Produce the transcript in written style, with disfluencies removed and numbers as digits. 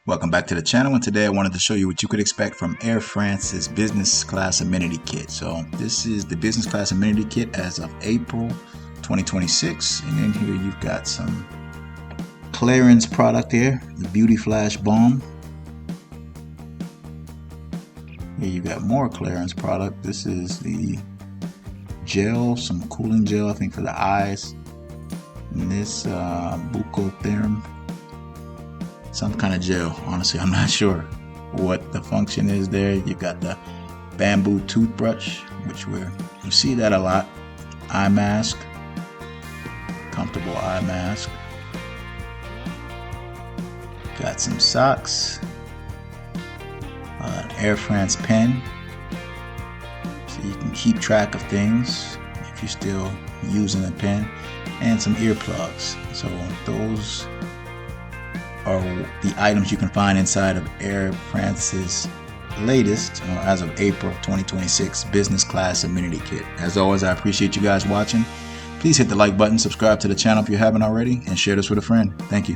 Welcome back to the channel, and today I wanted to show you what you could expect from Air France's business class amenity kit. So this is the business class amenity kit as of April 2026, and in here you've got some clearance product here, the Beauty Flash Balm. Here you got more clearance product. This is the gel, some cooling gel, I think for the eyes, and this bucotherm, some kind of gel. Honestly, I'm not sure what the function is there. You've got the bamboo toothbrush, which we see that a lot. Eye mask, comfortable eye mask. Got some socks, an Air France pen, so you can keep track of things if you're still using a pen, and some earplugs. So those are the items you can find inside of Air France's latest, as of April 2026, business class amenity kit. As always, I appreciate you guys watching. Please hit the like button, subscribe to the channel if you haven't already, and share this with a friend. Thank you.